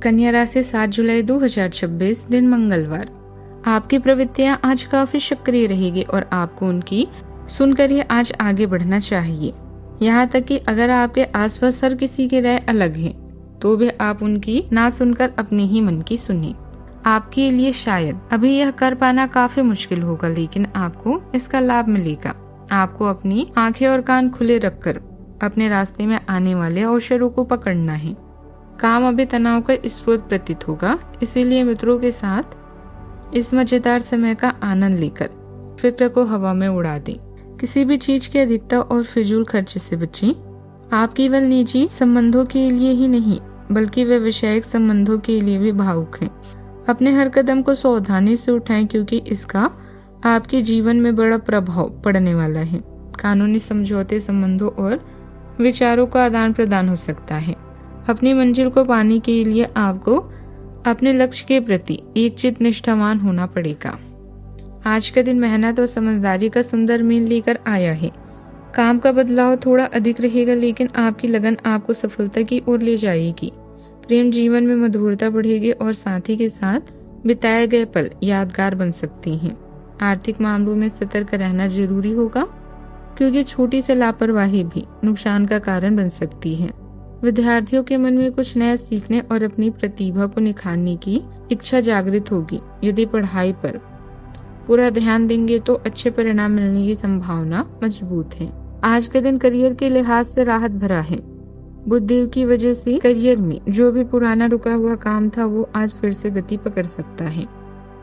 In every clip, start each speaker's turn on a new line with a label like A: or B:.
A: कन्या राशि 7 जुलाई 2026 दिन मंगलवार। आपकी प्रवृत्तियां आज काफी सक्रिय रहेगी और आपको उनकी सुनकर ही आज आगे बढ़ना चाहिए। यहाँ तक कि अगर आपके आसपास हर किसी की राय अलग है तो भी आप उनकी ना सुनकर अपने ही मन की सुनिए। आपके लिए शायद अभी यह कर पाना काफी मुश्किल होगा, लेकिन आपको इसका लाभ मिलेगा। आपको अपनी आंखें और कान खुले रखकर अपने रास्ते में आने वाले अवसरों को पकड़ना है। काम अभी तनाव का स्रोत प्रतीत होगा, इसीलिए मित्रों के साथ इस मजेदार समय का आनंद लेकर फिक्र को हवा में उड़ा दें। किसी भी चीज की अधिकता और फिजूल खर्च से बचें। आप केवल निजी संबंधों के लिए ही नहीं बल्कि व्यवसायिक संबंधों के लिए भी भावुक हैं। अपने हर कदम को सावधानी से उठाएं क्योंकि इसका आपके जीवन में बड़ा प्रभाव पड़ने वाला है। कानूनी समझौते, संबंधों और विचारों का आदान प्रदान हो सकता है। अपनी मंजिल को पाने के लिए आपको अपने लक्ष्य के प्रति एकचित्त निष्ठावान होना पड़ेगा। आज का दिन मेहनत और समझदारी का सुंदर मेल लेकर आया है। काम का बदलाव थोड़ा अधिक रहेगा, लेकिन आपकी लगन आपको सफलता की ओर ले जाएगी। प्रेम जीवन में मधुरता बढ़ेगी और साथी के साथ बिताए गए पल यादगार बन सकती हैं। आर्थिक मामलों में सतर्क रहना जरूरी होगा क्योंकि छोटी सी लापरवाही भी नुकसान का कारण बन सकती है। विद्यार्थियों के मन में कुछ नया सीखने और अपनी प्रतिभा को निखारने की इच्छा जागृत होगी। यदि पढ़ाई पर पूरा ध्यान देंगे तो अच्छे परिणाम मिलने की संभावना मजबूत है। आज का दिन करियर के लिहाज से राहत भरा है। बुध देव की वजह से करियर में जो भी पुराना रुका हुआ काम था वो आज फिर से गति पकड़ सकता है।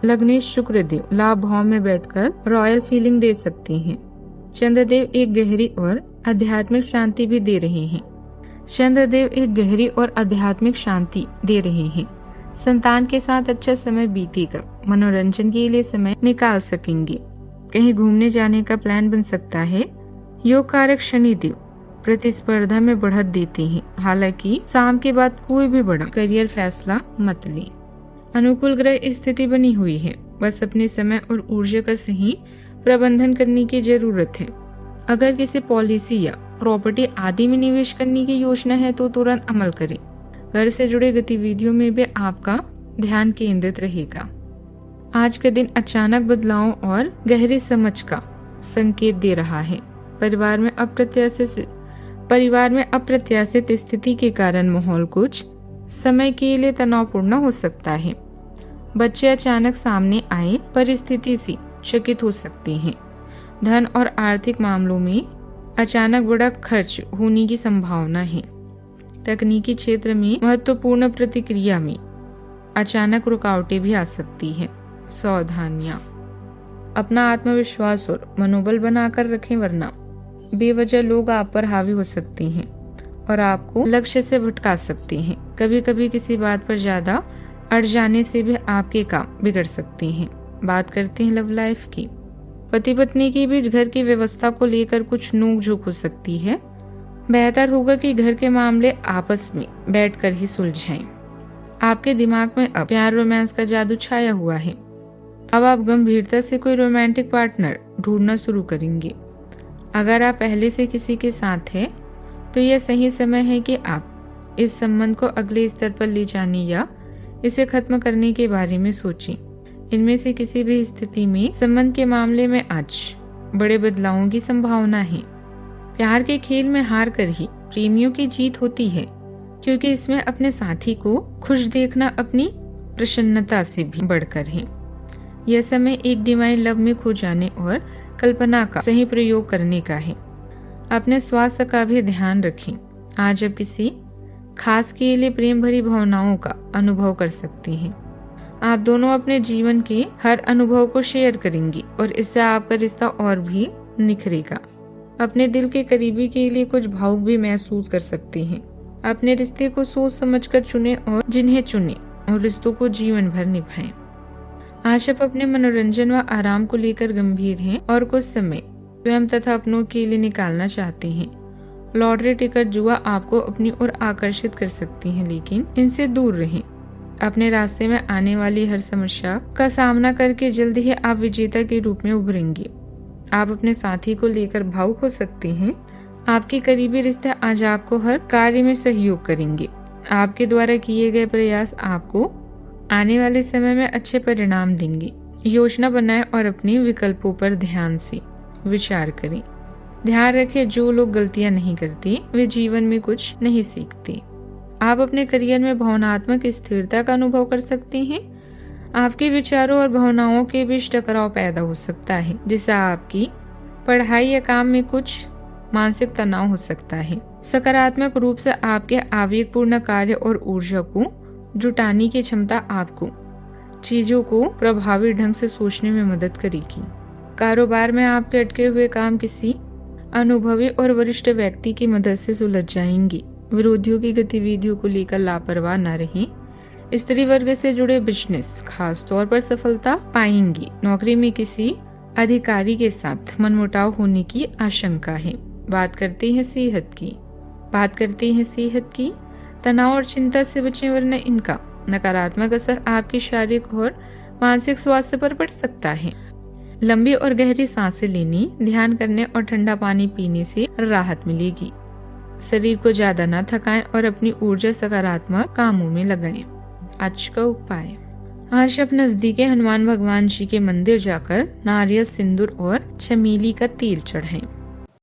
A: लग्नेश शुक्र देव लाभ भाव में बैठकर रॉयल फीलिंग दे सकते हैं। चंद्रदेव एक गहरी और आध्यात्मिक शांति भी दे रहे हैं। संतान के साथ अच्छा समय बीतेगा। मनोरंजन के लिए समय निकाल सकेंगे। कहीं घूमने जाने का प्लान बन सकता है। योग कारक शनिदेव प्रतिस्पर्धा में बढ़त देते हैं। हालांकि शाम के बाद कोई भी बड़ा करियर फैसला मत लें। अनुकूल ग्रह स्थिति बनी हुई है, बस अपने समय और ऊर्जा का सही प्रबंधन करने की जरूरत है। अगर किसी पॉलिसी या प्रॉपर्टी आदि में निवेश करने की योजना है तो तुरंत अमल करें। घर से जुड़े गतिविधियों में भी आपका ध्यान केंद्रित रहेगा। आज का दिन अचानक बदलावों और गहरी समझ का संकेत दे रहा है। परिवार में अप्रत्याशित स्थिति के कारण माहौल कुछ समय के लिए तनावपूर्ण हो सकता है। बच्चे अचानक सामने आए परिस्थिति से चकित हो सकते हैं। धन और आर्थिक मामलों में अचानक बड़ा खर्च होने की संभावना है। तकनीकी क्षेत्र में महत्वपूर्ण प्रतिक्रिया में अचानक रुकावटें भी आ सकती है। सावधानियां, अपना आत्मविश्वास और मनोबल बनाकर रखें, वरना बेवजह लोग आप पर हावी हो सकते हैं और आपको लक्ष्य से भटका सकते हैं। कभी कभी किसी बात पर ज्यादा अड़ जाने से भी आपके काम बिगड़ सकते हैं। बात करते हैं लव लाइफ की। पति पत्नी के बीच घर की व्यवस्था को लेकर कुछ नोक-झोंक हो सकती है। बेहतर होगा कि घर के मामले आपस में बैठकर ही सुलझाएं। आपके दिमाग में अब प्यार रोमांस का जादू छाया हुआ है। अब आप गंभीरता से कोई रोमांटिक पार्टनर ढूंढना शुरू करेंगे। अगर आप पहले से किसी के साथ हैं तो यह सही समय है कि आप इस संबंध को अगले स्तर पर ले जाने या इसे खत्म करने के बारे में सोचें। इनमें से किसी भी स्थिति में संबंध के मामले में आज बड़े बदलावों की संभावना है। प्यार के खेल में हार कर ही प्रेमियों की जीत होती है, क्योंकि इसमें अपने साथी को खुश देखना अपनी प्रसन्नता से भी बढ़कर है। यह समय एक डिवाइन लव में खो जाने और कल्पना का सही प्रयोग करने का है। अपने स्वास्थ्य का भी ध्यान रखें। आज आप किसी खास के लिए प्रेम भरी भावनाओं का अनुभव कर सकते हैं। आप दोनों अपने जीवन के हर अनुभव को शेयर करेंगी और इससे आपका रिश्ता और भी निखरेगा। अपने दिल के करीबी के लिए कुछ भावुक भी महसूस कर सकते हैं। अपने रिश्ते को सोच समझकर चुनें और जिन्हें चुनें और रिश्तों को जीवन भर निभाएं। आज आप अपने मनोरंजन व आराम को लेकर गंभीर हैं और कुछ समय स्वयं तथा अपनों के लिए निकालना चाहते हैं। लॉटरी टिकट, जुआ आपको अपनी ओर आकर्षित कर सकती हैं, लेकिन इनसे दूर रहें। अपने रास्ते में आने वाली हर समस्या का सामना करके जल्द ही आप विजेता के रूप में उभरेंगे। आप अपने साथी को लेकर भावुक हो सकते हैं। आपके करीबी रिश्ते आज आपको हर कार्य में सहयोग करेंगे। आपके द्वारा किए गए प्रयास आपको आने वाले समय में अच्छे परिणाम देंगे। योजना बनाएं और अपने विकल्पों पर ध्यान से विचार करें। ध्यान रखें, जो लोग गलतियां नहीं करते वे जीवन में कुछ नहीं सीखते। आप अपने करियर में भावनात्मक स्थिरता का अनुभव कर सकते हैं। आपके विचारों और भावनाओं के बीच टकराव पैदा हो सकता है, जिससे आपकी पढ़ाई या काम में कुछ मानसिक तनाव हो सकता है। सकारात्मक रूप से आपके आवेगपूर्ण कार्य और ऊर्जा को जुटाने की क्षमता आपको चीजों को प्रभावी ढंग से सोचने में मदद करेगी। कारोबार में आपके अटके हुए काम किसी अनुभवी और वरिष्ठ व्यक्ति की मदद से सुलझ जाएंगे। विरोधियों की गतिविधियों को लेकर लापरवाह न रहें। स्त्री वर्ग से जुड़े बिजनेस खास तौर पर सफलता पाएंगी। नौकरी में किसी अधिकारी के साथ मनमुटाव होने की आशंका है। बात करते हैं सेहत की। तनाव और चिंता से बचें, वरना इनका नकारात्मक असर आपके शारीरिक और मानसिक स्वास्थ्य पर पड़ सकता है। लंबी और गहरी सांसें लेने, ध्यान करने और ठंडा पानी पीने से राहत मिलेगी। शरीर को ज्यादा न थकाएं और अपनी ऊर्जा सकारात्मक कामों में लगाएं। आज का उपाय, आज आप नजदीकी हनुमान भगवान जी के मंदिर जाकर नारियल, सिंदूर और चमेली का तेल चढ़ाएं।